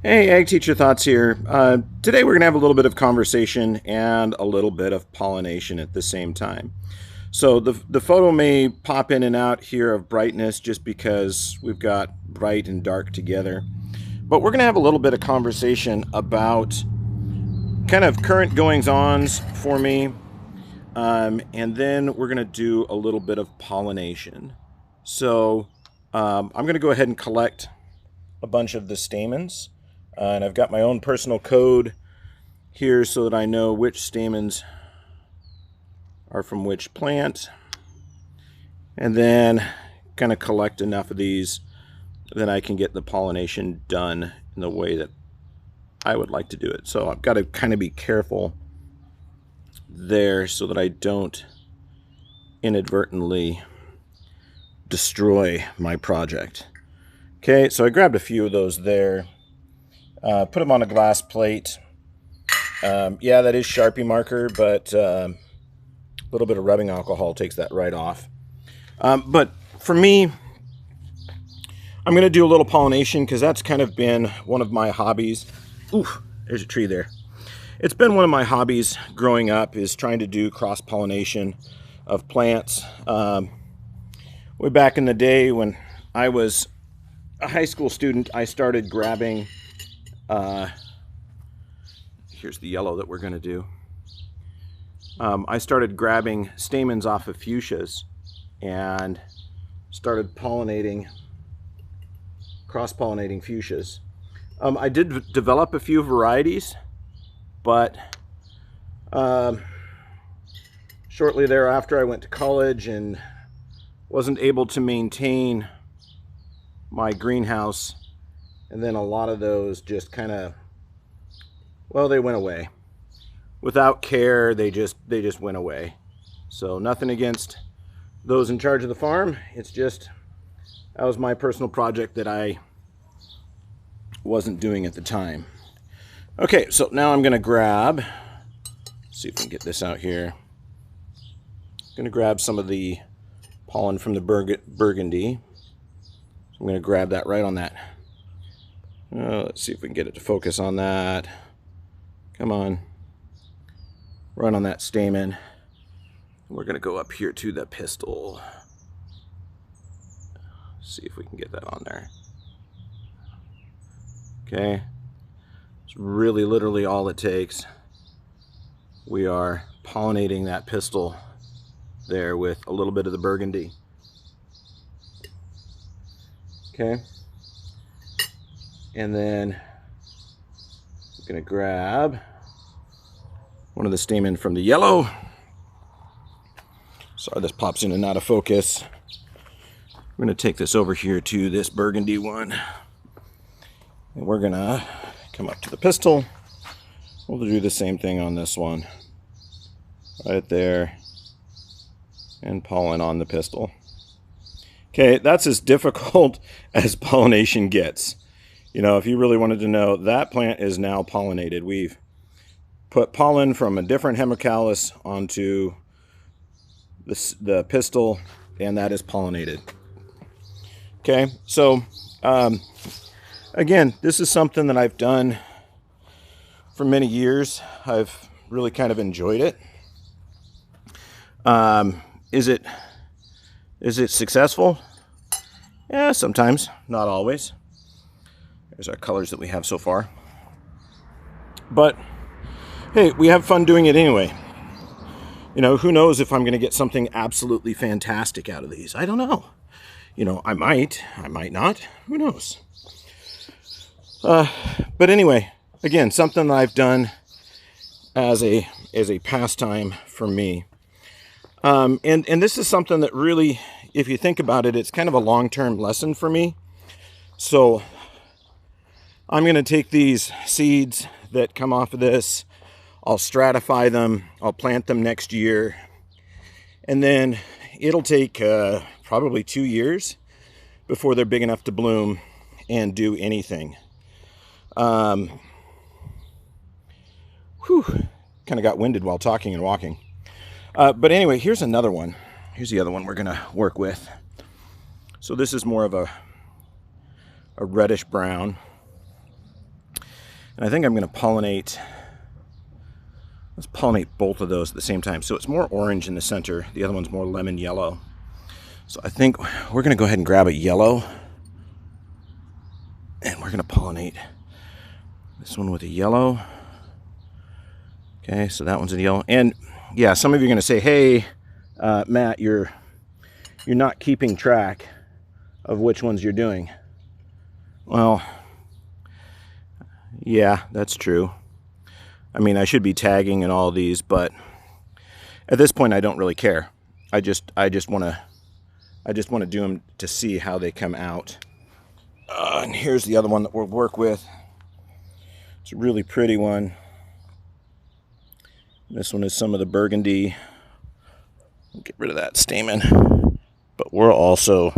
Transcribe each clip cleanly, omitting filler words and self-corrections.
Hey, Ag Teacher Thoughts here. Today we're going to have a little bit of conversation and a little bit of pollination at the same time. So the photo may pop in and out here of brightness just because we've got bright and dark together. But we're going to have a little bit of conversation about kind of current goings-ons for me. And then we're going to do a little bit of pollination. So I'm going to go ahead and collect a bunch of the stamens. And I've got my own personal code here so that I know which stamens are from which plant. And then kind of collect enough of these that I can get the pollination done in the way that I would like to do it. So I've got to kind of be careful there so that I don't inadvertently destroy my project. Okay, so I grabbed a few of those there. Put them on a glass plate. Yeah, that is Sharpie marker, but a little bit of rubbing alcohol takes that right off. But for me, I'm going to do a little pollination because that's kind of been one of my hobbies. Ooh, there's a tree there. It's been one of my hobbies growing up, is trying to do cross-pollination of plants. Way back in the day when I was a high school student, I started grabbing, here's the yellow that we're going to do. I started grabbing stamens off of fuchsias and started cross-pollinating fuchsias. I did develop a few varieties, but shortly thereafter I went to college and wasn't able to maintain my greenhouse, and then a lot of those just kind of, well, they went away without care. They just went away. So nothing against those in charge of the farm. It's just that was my personal project that I wasn't doing at the time. Okay, so now I'm going to grab, see if we can get this out here. I'm going to grab some of the pollen from the burgundy. So I'm going to grab that right on that. Let's see if we can get it to focus on that. Come on. Right on that stamen. We're going to go up here to the pistil. See if we can get that on there. Okay. It's really literally all it takes. We are pollinating that pistil there with a little bit of the burgundy. Okay. And then I'm going to grab one of the stamen from the yellow. Sorry, this pops in and out of focus. I'm going to take this over here to this burgundy one. And we're going to come up to the pistil. We'll do the same thing on this one. Right there. And pollen on the pistil. Okay, that's as difficult as pollination gets. You know, if you really wanted to know, that plant is now pollinated. We've put pollen from a different hemicallus onto the pistil, and that is pollinated. Okay, so again, this is something that I've done for many years. I've really kind of enjoyed it. Is it successful? Yeah, sometimes, not always. There's our colors that we have so far. But hey, we have fun doing it anyway. You know, who knows if I'm going to get something absolutely fantastic out of these? I don't know. You know, I might not. Who knows? But anyway, again, something that I've done as a pastime for me. And this is something that really, if you think about it, it's kind of a long-term lesson for me. So I'm going to take these seeds that come off of this, I'll stratify them, I'll plant them next year, and then it'll take probably 2 years before they're big enough to bloom and do anything. Kind of got winded while talking and walking. But anyway, here's another one. Here's the other one we're going to work with. So this is more of a reddish brown. And I think I'm going to pollinate. Let's pollinate both of those at the same time. So it's more orange in the center. The other one's more lemon yellow. So I think we're going to go ahead and grab a yellow. And we're going to pollinate this one with a yellow. Okay, so that one's a yellow. And yeah, some of you are going to say, hey, Matt, you're not keeping track of which ones you're doing. Well, yeah, that's true. I mean, I should be tagging in all these, but at this point, I don't really care. I just want to do them to see how they come out. And here's the other one that we'll work with. It's a really pretty one. This one is some of the burgundy. We'll get rid of that stamen, but we're also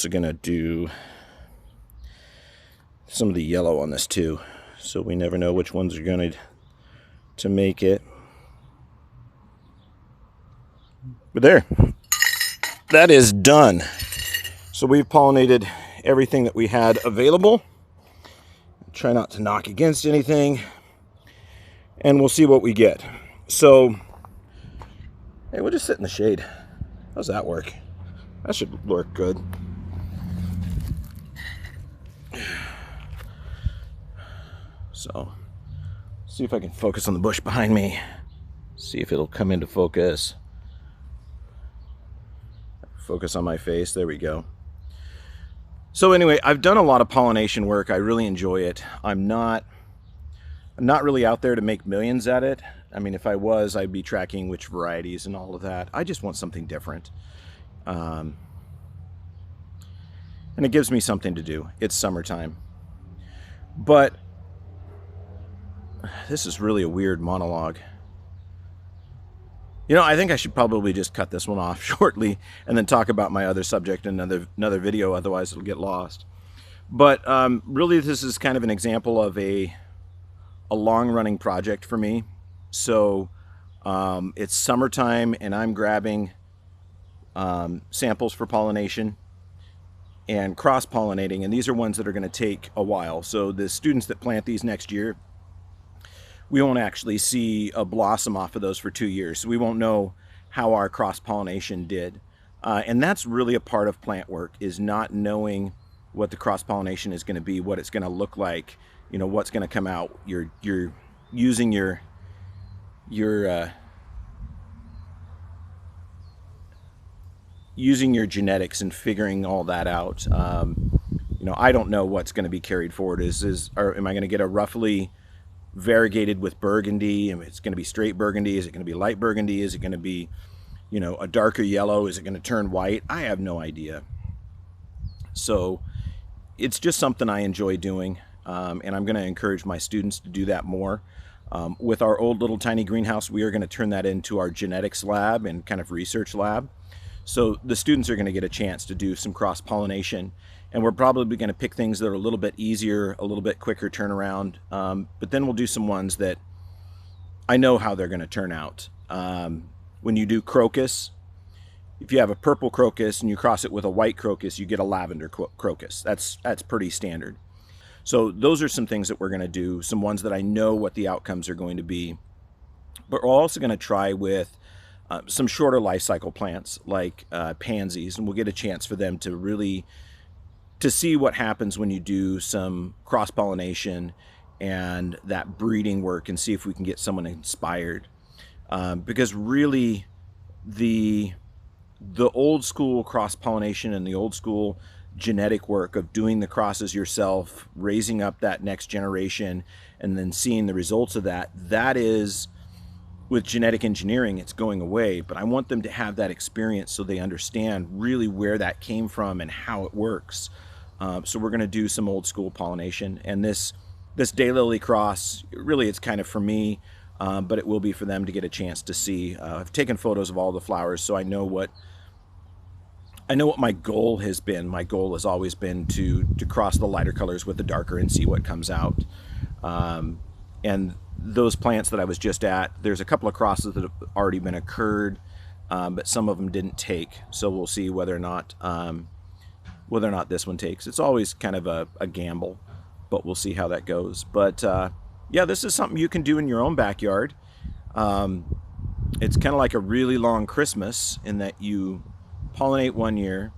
going to do some of the yellow on this too, so we never know which ones are going to make it. But there, that is done. So we've pollinated everything that we had available. Try not to knock against anything, and we'll see what we get. So, hey, we'll just sit in the shade. How's that work? That should work good. So, see if I can focus on the bush behind me. See if it'll come into focus. Focus on my face. There we go. So anyway, I've done a lot of pollination work. I really enjoy it. I'm not really out there to make millions at it. I mean, if I was, I'd be tracking which varieties and all of that. I just want something different. And it gives me something to do. It's summertime. But this is really a weird monologue. You know, I think I should probably just cut this one off shortly and then talk about my other subject in another video, otherwise it'll get lost. But really, this is kind of an example of a long-running project for me. So it's summertime, and I'm grabbing samples for pollination and cross-pollinating, and these are ones that are going to take a while. So the students that plant these next year, we won't actually see a blossom off of those for 2 years. So we won't know how our cross-pollination did. And that's really a part of plant work, is not knowing what the cross-pollination is going to be, what it's going to look like, you know, what's going to come out. You're using your genetics and figuring all that out. You know, I don't know what's going to be carried forward. Am I going to get a roughly variegated with burgundy, and it's going to be straight burgundy? Is it going to be light burgundy? Is it going to be, you know, a darker yellow? Is it going to turn white? I have no idea. So it's just something I enjoy doing, and I'm going to encourage my students to do that more. With our old little tiny greenhouse, we are going to turn that into our genetics lab and kind of research lab. So the students are going to get a chance to do some cross-pollination, and we're probably going to pick things that are a little bit easier, a little bit quicker turnaround, but then we'll do some ones that I know how they're going to turn out. When you do crocus, if you have a purple crocus and you cross it with a white crocus, you get a lavender crocus. That's pretty standard. So those are some things that we're going to do, some ones that I know what the outcomes are going to be. But we're also going to try with some shorter life cycle plants like pansies, and we'll get a chance for them to see what happens when you do some cross-pollination and that breeding work, and see if we can get someone inspired. Because really, the old school cross-pollination and the old school genetic work of doing the crosses yourself, raising up that next generation, and then seeing the results of that, that is, with genetic engineering, it's going away. But I want them to have that experience so they understand really where that came from and how it works. So we're going to do some old school pollination, and this daylily cross, really it's kind of for me, but it will be for them to get a chance to see. I've taken photos of all the flowers, so I know what my goal has been. My goal has always been to cross the lighter colors with the darker and see what comes out. And those plants that I was just at, there's a couple of crosses that have already been occurred, but some of them didn't take. So we'll see whether or not whether or not this one takes. It's always kind of a gamble, but we'll see how that goes. But yeah, this is something you can do in your own backyard. It's kind of like a really long Christmas in that you pollinate one year,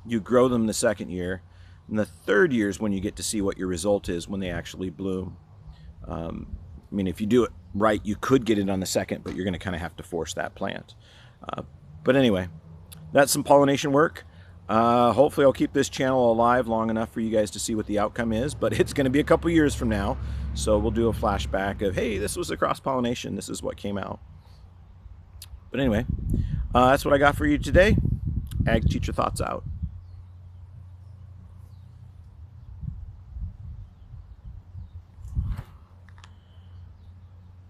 you grow them the second year, and the third year is when you get to see what your result is when they actually bloom. I mean, if you do it right, you could get it on the second, but you're going to kind of have to force that plant. But anyway, that's some pollination work. Hopefully I'll keep this channel alive long enough for you guys to see what the outcome is, but it's going to be a couple years from now. So we'll do a flashback of, hey, this was a cross-pollination. This is what came out. But anyway, that's what I got for you today. Ag Teacher Thoughts out.